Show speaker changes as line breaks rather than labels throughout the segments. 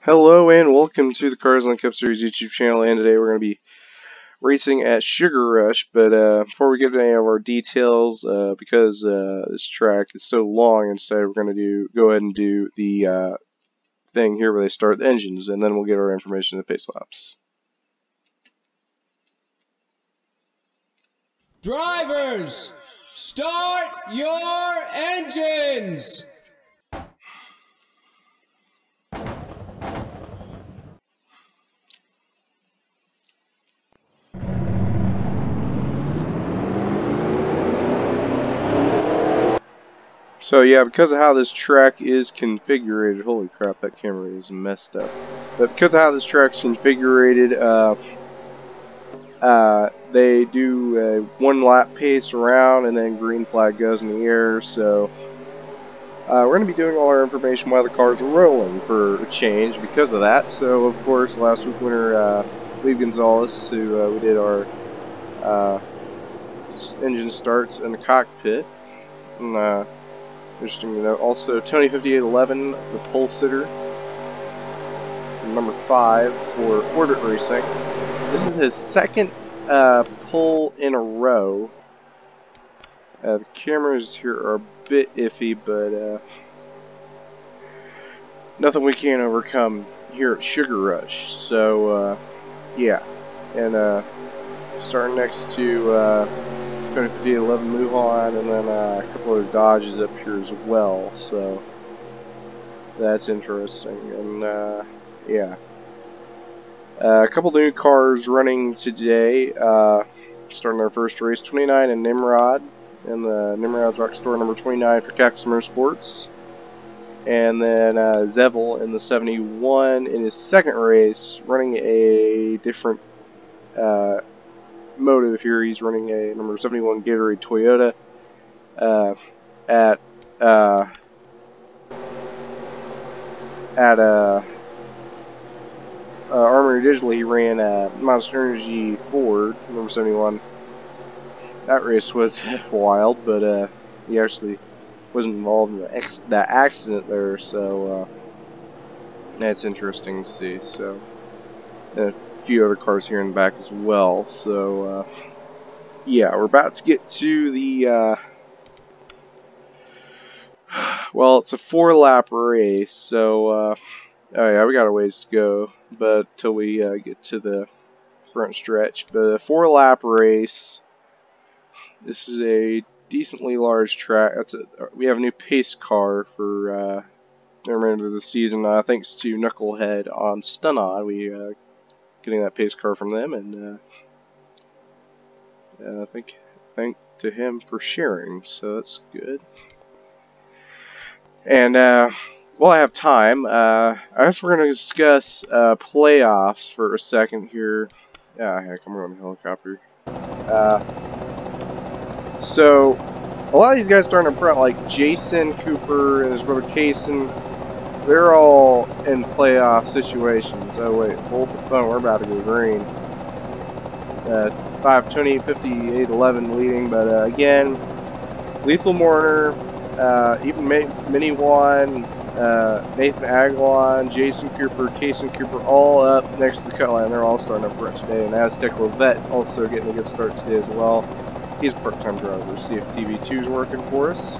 Hello and welcome to the Cars on Cup Series YouTube channel, and today we're going to be racing at Sugar Rush. But before we get to any of our details, because this track is so long, instead we're going to go ahead and do the thing here where they start the engines, and then we'll get our information in the pace laps.
Drivers, start your engines!
So yeah, because of how this track is configured, holy crap, that camera is messed up. But because of how this track's configured, they do a 1 lap pace around, and then green flag goes in the air. So we're going to be doing all our information while the cars are rolling for a change because of that. So of course, last week winner Lee Gonzalez, who we did our engine starts in the cockpit. And interesting to note, also Tony 5811, the pole sitter, number 5 for Orbit Racing. This is his second pole in a row. The cameras here are a bit iffy, but nothing we can't overcome here at Sugar Rush. So yeah, and starting next to Tony 5811 move on, and then a couple of Dodges up here as well. So that's interesting, and yeah. A couple new cars running today, starting their first race, 29 and Nimrod, and the Nimrod's Rock Store number 29 for Cactus Motorsports, and then Zevel in the 71 in his second race, running a different motive here. He's running a number 71 Gatorade Toyota at Armory Digital. He ran Monster Energy Ford, number 71. That race was wild, but he actually wasn't involved in that accident there, so that's interesting to see. So, and a few other cars here in the back as well. So, yeah, we're about to get to the well, it's a 4-lap race, so oh yeah, we got a ways to go, but till we get to the front stretch. But a 4-lap race. This is a decently large track. We have a new pace car for the remainder of the season, thanks to Knucklehead on Stunod. We getting that pace car from them, and thank to him for sharing. So that's good. And while I have time, I guess we're going to discuss playoffs for a second here. Yeah, heck, I'm going helicopter. So, a lot of these guys starting up front, like Jason Cooper and his brother Kaysen, they're all in playoff situations. Oh wait, hold the phone, we're about to go green. Tony 5811 leading, but again, Lethal Mourner, even Mini Juan, Nathan Aguilon, Jason Cooper, Kaysen Cooper, all up next to the cut line. They're all starting up front today, and Aztec Levette also getting a good start today as well. He's a part-time driver. See if TV2 is working for us.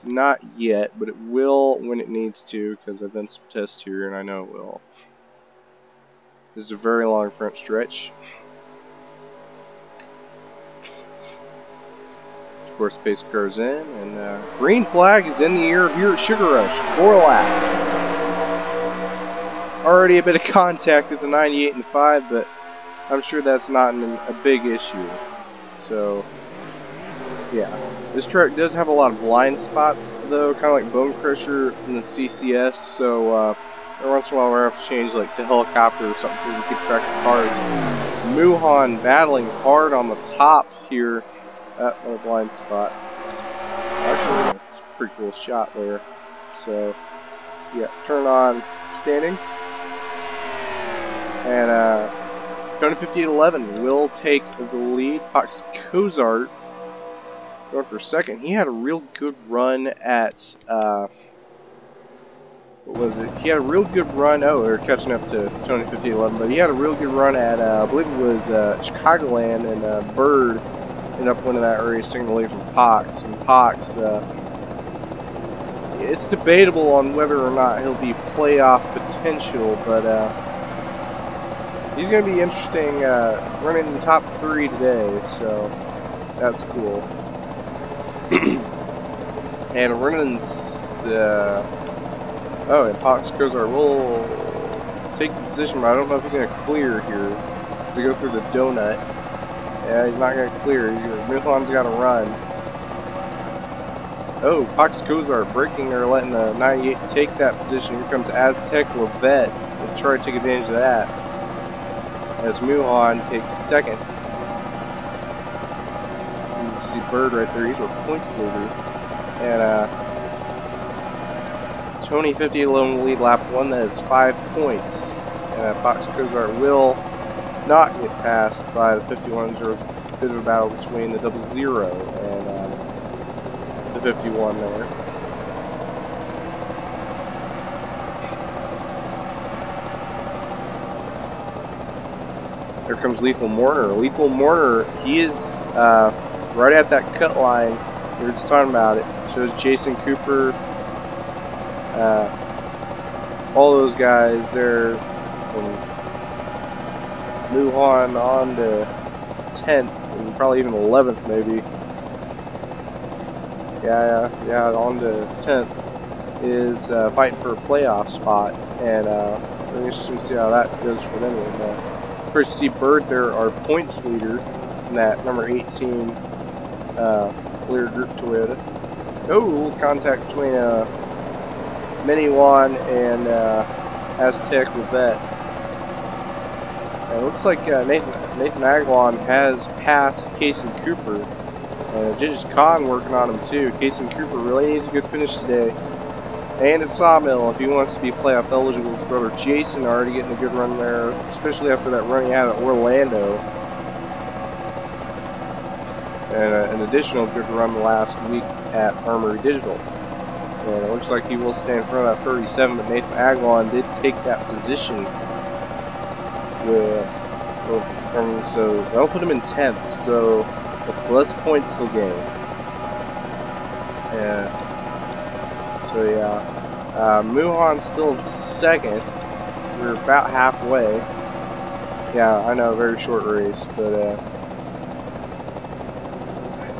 Not yet, but it will when it needs to, because I've done some tests here, and I know it will. This is a very long front stretch. Of course, pace car's in, and green flag is in the air here at Sugar Rush. 4 laps. Already a bit of contact at the 98 and 5, but I'm sure that's not a big issue. So, yeah. This track does have a lot of blind spots, though, kind of like Bone Crusher in the CCS, so every once in a while we're going to have to change like to helicopter or something so we can keep track of cars. Muhan battling hard on the top here. Another blind spot. Actually, it's a pretty cool shot there. So, yeah, turn on standings. And, Tony 5811 will take the lead. Fox Cozart going for second. He had a real good run at what was it? He had a real good run. Oh, they're catching up to Tony 5811, but he had a real good run at, I believe it was Chicagoland, and Bird ended up winning that race, taking away from Pox. And Pox, it's debatable on whether or not he'll be playoff potential, but he's going to be interesting running in the top 3 today, so that's cool. And running, oh, and Pox Kozar will take the position, but I don't know if he's going to clear here to go through the donut. Yeah, he's not going to clear. Muhan's got to run. Oh, Pox Kozar breaking or letting the 98 take that position. Here comes Aztec Levette. We'll try to take advantage of that. As Muhan takes second. You can see Bird right there. He's a points leader. And Tony 5811 will lead lap 1. That is 5 points. And Pox Kozar will not get passed by the 51. There was a bit of a battle between the 00 and the 51 there. Here comes Lethal Mourner. Lethal Mourner, he is right at that cut line. We were just talking about it. Shows Jason Cooper, all those guys there, from Muhan on to 10th, and probably even 11th maybe. Yeah, on to 10th is fighting for a playoff spot, and we're interested to see how that goes for them. And, first, see Bird there, our points leader, in that number 18 clear group Toyota. Oh, contact between Miniwan and Aztec Levette. And it looks like Nathan Aguilon has passed Casey Cooper. Ginger Khan working on him too. Casey Cooper really needs a good finish today. And at Sawmill, if he wants to be playoff eligible, his brother Jason already getting a good run there, especially after that run he had at Orlando. And an additional good run last week at Armory Digital. And it looks like he will stand in front of that 37, but Nathan Aguilon did take that position. So that'll put him in 10th, so it's less points he'll gain. And so yeah, Muhan's still in second. We're about halfway. Yeah, I know, very short race, but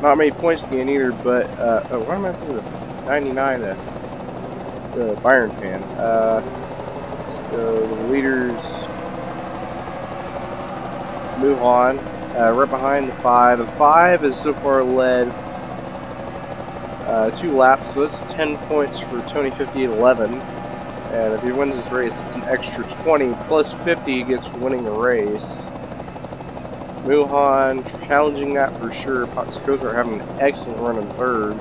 not many points to gain either. But oh, why am I thinking of 99? The Byron fan. Let's go the leaders. Muhan, right behind the 5. The 5 is so far led 2 laps, so that's 10 points for Tony 5811. And if he wins this race, it's an extra 20 plus 50 he gets for winning the race. Muhan challenging that for sure. Pox Kozar having an excellent run in 3rd.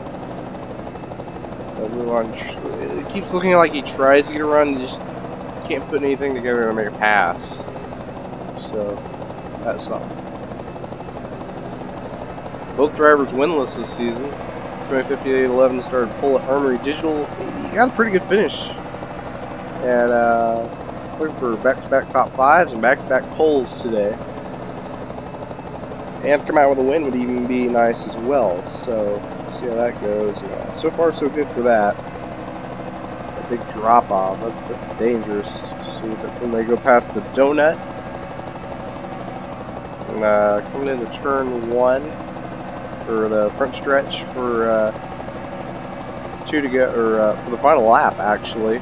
Muhan, it keeps looking like he tries to get a run, just can't put anything together to make a pass. So that's something. Both drivers winless this season. 5811 started pole at Armory Digital. He got a pretty good finish. And looking for back-to-back top 5s and back-to-back poles today. And to come out with a win would even be nice as well. So, see how that goes. Yeah, so far, so good for that. A big drop-off. That's dangerous. See, but when they go past the donut. And coming into turn 1 for the front stretch for 2 to go, or for the final lap actually.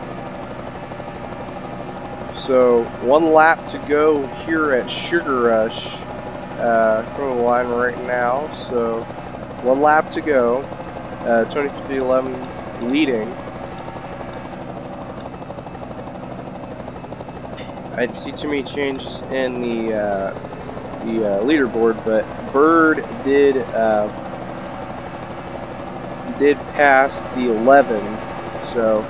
So 1 lap to go here at Sugar Rush. From the line right now. So 1 lap to go. Tony 5811 leading. I didn't see too many changes in the leaderboard, but Bird did pass the 11, so,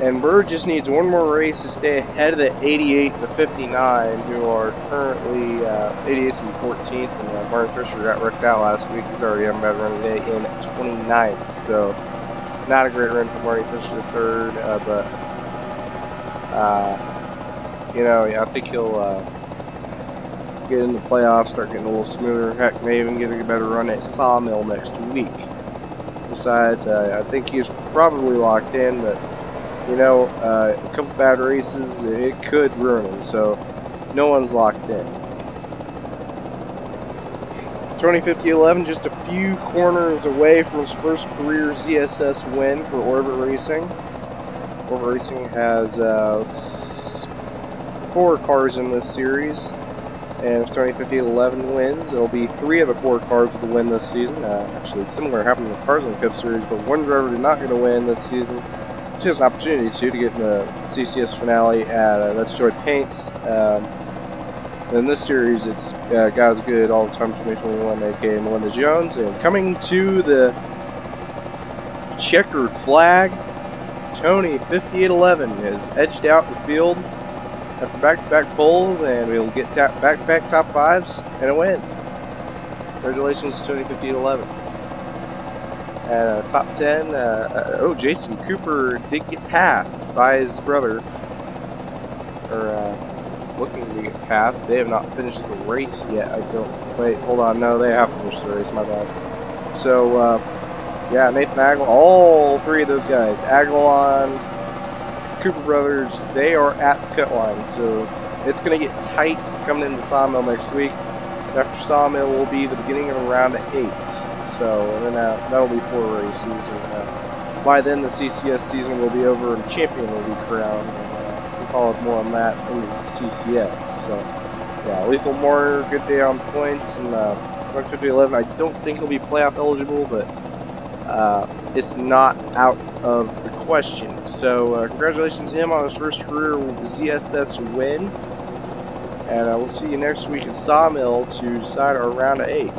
and Bird just needs 1 more race to stay ahead of the 88 and the 59, who are currently 88th and 14th, and Martin Fisher got wrecked out last week. He's already having a bad run today in 29th, so not a great run for Martin Fisher, 3rd, but You know, I think he'll get in the playoffs, start getting a little smoother. Heck, may even get a better run at Sawmill next week. Besides, I think he's probably locked in, but you know, a couple bad races, it could ruin him. So no one's locked in. 2050-11, just a few corners away from his first career ZSS win for Orbit Racing. Orbit Racing has 4 cars in this series, and if 2050-11 wins, it'll be 3 of the 4 cars will win this season. Actually, similar happened in the Cars in the Cup series, but one driver did not get a win this season. She has an opportunity to get in the CCS finale at that's Joy Paints. In this series, it's guys good all the time 2021, aka Melinda Jones, and coming to the checkered flag, Tony 5811 has edged out the field after back-to-back poles, and we'll get back-to-back top 5s and a win. Congratulations to Tony 5811. Top 10, oh, Jason Cooper did get passed by his brother, or looking to get passed. They have not finished the race yet. Wait, hold on, no, they have finished the race, my bad. So, yeah, Nathan Aguilar, all 3 of those guys, Aguilar, Cooper brothers, they are at the cut line, so it's going to get tight coming into Sawmill next week. After Sawmill will be the beginning of round 8. So, and then that'll be 4 races, and by then the CCS season will be over and champion will be crowned. We'll follow up more on that in the CCS. So, yeah, Lethal Moore, good day on points, and 2050-11, I don't think he'll be playoff eligible, but it's not out of the question. So, congratulations to him on his first career ZSS win, and we'll see you next week at Sawmill to decide our round of 8.